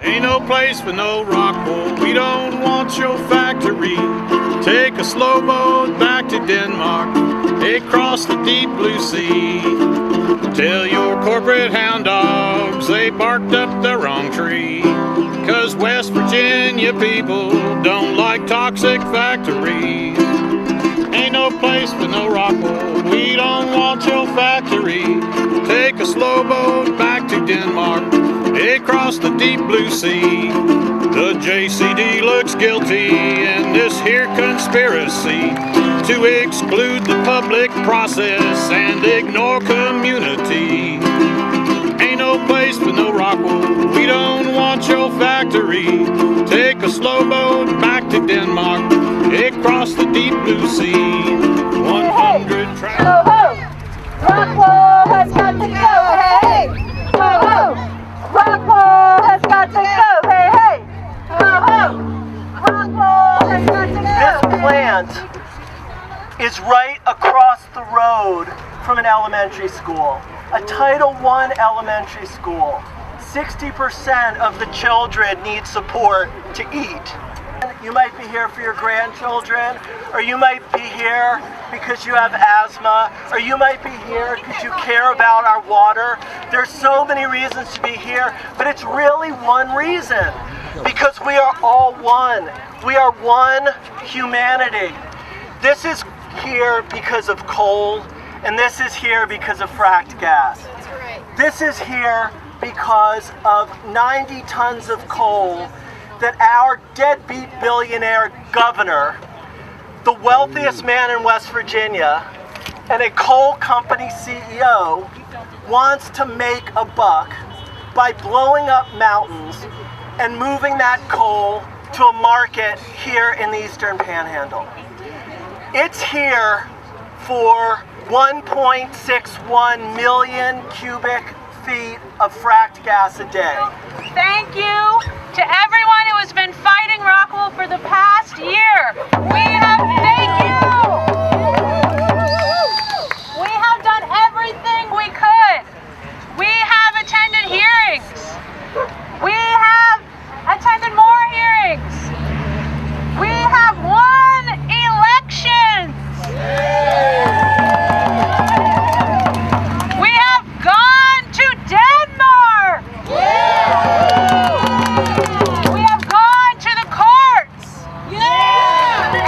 Ain't no place for no Rockwool. We don't want your factory. Take a slow boat back to Denmark, across the deep blue sea. Tell your corporate hound dogs they barked up the wrong tree. 'Cause West Virginia people don't like toxic factories. Ain't no place for no Rockwool. We don't want your factory. Take a slow boat back to Denmark, across the deep blue sea. The JCD looks guilty in this here conspiracy to exclude the public process and ignore community. Ain't no place for no Rockwool. We don't want your factory. Take a slow boat back to Denmark, across the deep blue sea. 100 tracks. Ho ho! Rockwool has got to go. Hey hey! Ho ho! Rockwool has got to go. Hey hey! Ho ho! Rockwool has got to go. This plant is right across the road from an elementary school, a Title I elementary school. 60% of the children need support to eat. You might be here for your grandchildren, or you might be here because you have asthma, or you might be here because you care about our water. There's so many reasons to be here, but it's really one reason, because we are all one. We are one humanity. This is here because of coal, and this is here because of fracked gas. That's right. This is here because of 90 tons of coal that our deadbeat billionaire governor, the wealthiest man in West Virginia, and a coal company CEO wants to make a buck by blowing up mountains and moving that coal to a market here in the Eastern Panhandle. It's here for 1.61 million cubic feet of fracked gas a day. Thank you to everyone who has been fighting Rockwool for the past year. Thank you. We have done everything we could. We have attended hearings. We have attended more hearings. We have won elections. We have gone to Denmark. We have gone to the courts.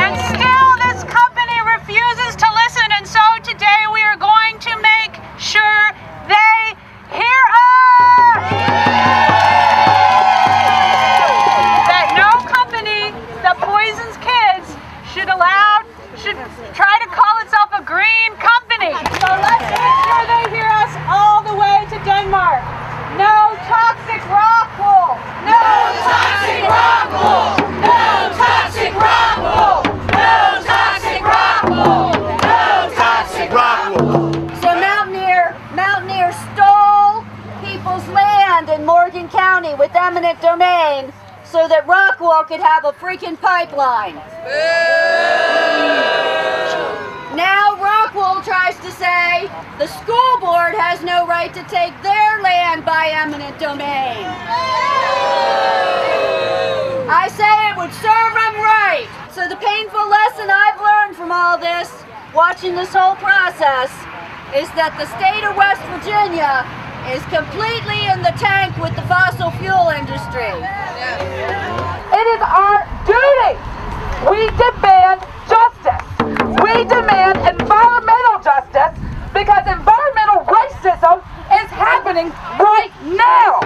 And still this company refuses to listen, and so today we are going to make sure they hear us. That no company that poisons kids should try to call itself a green company. So let's make sure they hear us all the way to Denmark. No toxic Rockwool. No toxic Rockwool. No toxic Rockwool. No toxic Rockwool. No toxic Rockwool. So Mountaineer stole people's land in Morgan County with eminent domain so that Rockwool could have a freaking pipeline. Now Rockwool tries to say the school board has no right to take their land by eminent domain. I say it would serve them right. So the painful lesson I've learned from all this, watching this whole process, is that the state of West Virginia is completely in the tank with the fossil fuel industry. It is our duty. We demand justice. We demand environmental justice because environmental racism is happening right now.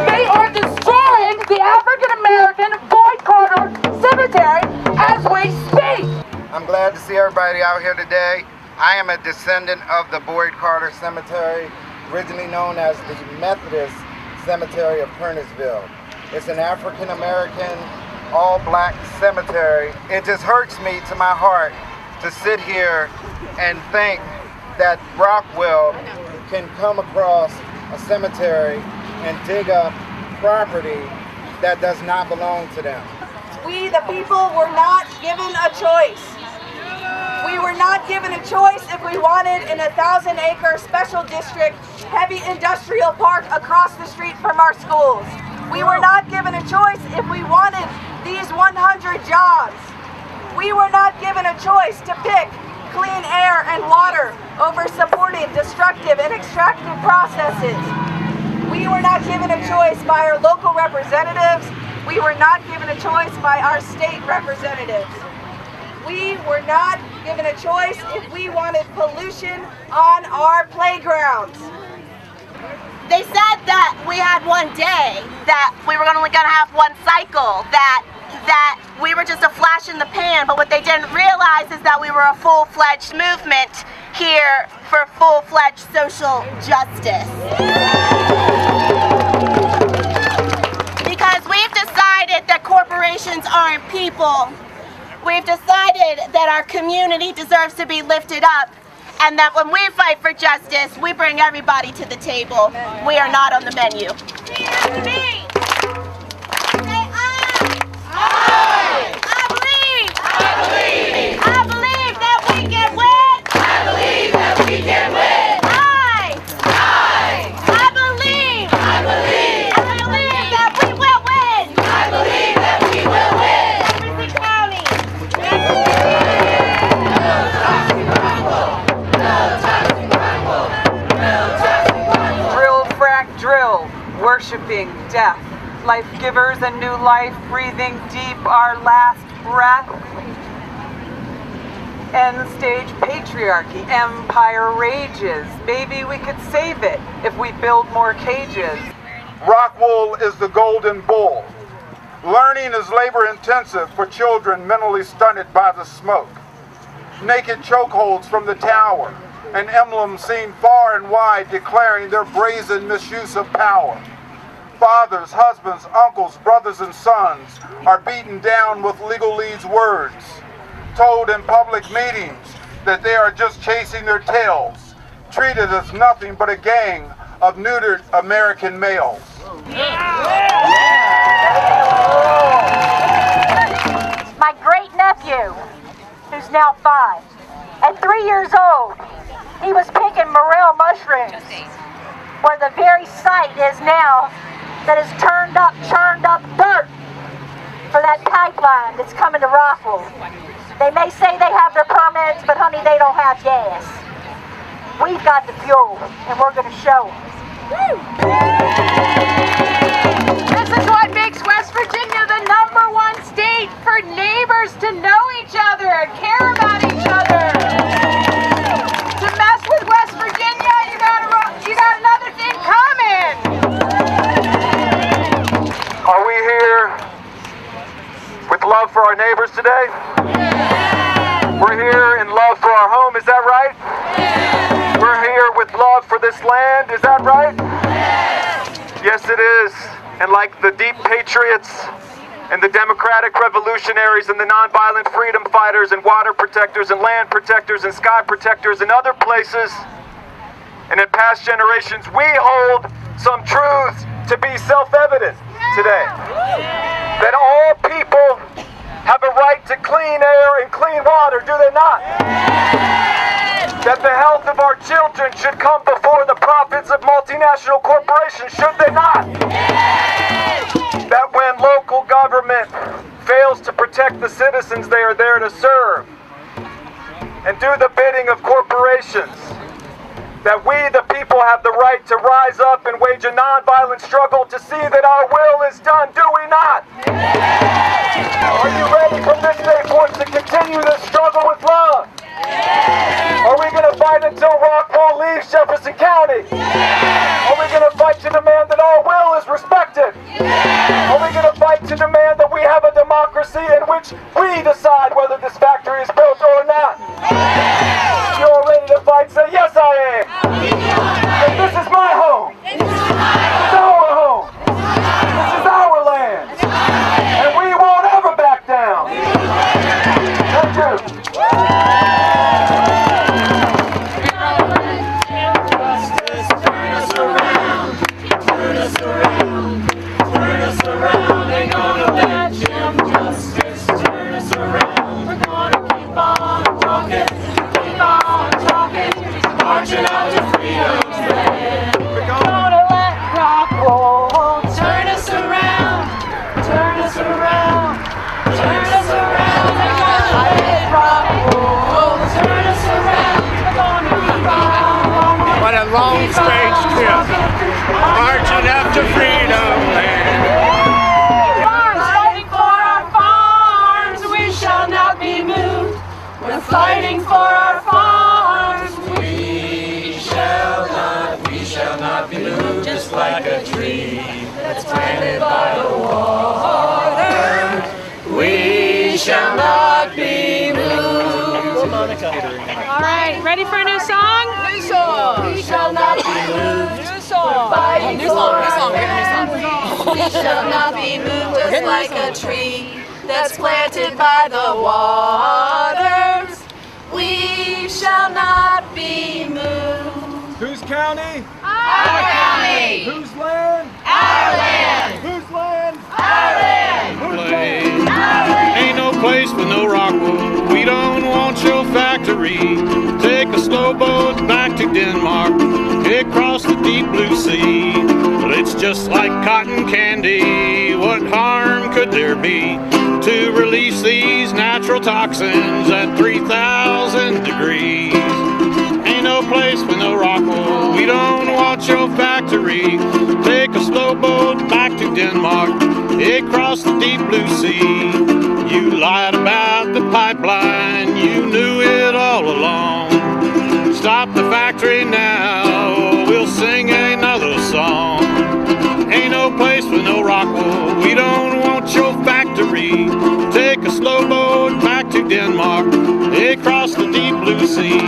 They are destroying the African American Boyd Carter Cemetery as we speak. I'm glad to see everybody out here today. I am a descendant of the Boyd Carter Cemetery, originally known as the Methodist Cemetery of Kernersville. It's an African American, all-black cemetery. It just hurts me to my heart to sit here and think that Rockwool can come across a cemetery and dig up property that does not belong to them. We, the people, were not given a choice. We were not given a choice if we wanted an 1,000-acre special district heavy industrial park across the street from our schools. We were not given a choice if we wanted these 100 jobs. We were not given a choice to pick clean air and water over supporting destructive and extractive processes. We were not given a choice by our local representatives. We were not given a choice by our state representatives. We were not given a choice if we wanted pollution on our playgrounds. They said that we had one day, that we were only going to have one cycle, that we were just a flash in the pan, but what they didn't realize is that we were a full-fledged movement here for full-fledged social justice. Because we've decided that corporations aren't people. We've decided that our community deserves to be lifted up, and that when we fight for justice, we bring everybody to the table. We are not on the menu. Worshipping death, life givers and new life, breathing deep our last breath. End stage patriarchy, empire rages. Maybe we could save it if we build more cages. Rockwool is the golden bull. Learning is labor intensive for children mentally stunted by the smoke. Naked chokeholds from the tower, an emblem seen far and wide declaring their brazen misuse of power. Fathers, husbands, uncles, brothers, and sons are beaten down with legalese words, told in public meetings that they are just chasing their tails, treated as nothing but a gang of neutered American males. My great-nephew, who's now 5, at 3 years old, he was picking morel mushrooms, where the very site is now that is churned up dirt for that pipeline that's coming to Rockwool. They may say they have their permits, but honey, they don't have gas. We've got the fuel, and we're going to show them. This is what makes West Virginia the #1 state for neighbors to know each other and care about each other. To mess with West Virginia, you got another thing coming. Are we here with love for our neighbors today? We're here in love for our home, is that right? We're here with love for this land, is that right? Yes, it is. And like the deep patriots and the democratic revolutionaries and the nonviolent freedom fighters and water protectors and land protectors and sky protectors and other places, and in past generations, we hold some truths to be self-evident today. That all people have a right to clean air and clean water, do they not? That the health of our children should come before the profits of multinational corporations, should they not? That when local government fails to protect the citizens they are there to serve and do the bidding of corporations, that we, the people, have the right to rise up and wage a nonviolent struggle to see that our will is done, do we not? Are you ready from this day forth to continue this struggle with love? Are we going to fight until Rockwool leaves Jefferson County? Are we going to fight to demand that our will is respected? Are we going to fight to demand that we have a democracy in which we decide whether this factory is built or not? If you're ready to fight, say, yes, I am. And this is my home. This is our home. This is our land. And we won't ever back down. Thank you. Marching out to freedom's land. Marching up to freedom land. Fighting for our farms, we shall not be moved. We're fighting for our farms. We shall not be moved, just like a tree that's planted by the water. We shall not be moved. All right, ready for a new song? New song. We shall not be moved. New song. Fighting New for song. our farms. We shall not be moved, just like a tree that's planted by the waters. We shall not be moved. Whose county? Our county. Whose land? Our land. Whose land? Our land. Ain't no place with no Rockwool. We don't want your factory. Take a slow boat back to Denmark, across the deep blue sea. Well, it's just like cotton candy. What harm could there be to release these natural toxins at 3,000 degrees? Ain't no place with no Rockwool. We don't want your factory. Take a slow boat back to Denmark, across the deep blue sea. You lied about the pipeline, you knew it all along. Stop the factory now, we'll sing another song. Ain't no place with no Rockwool. We don't want your factory. Take a slow boat back to Denmark, across the deep blue sea.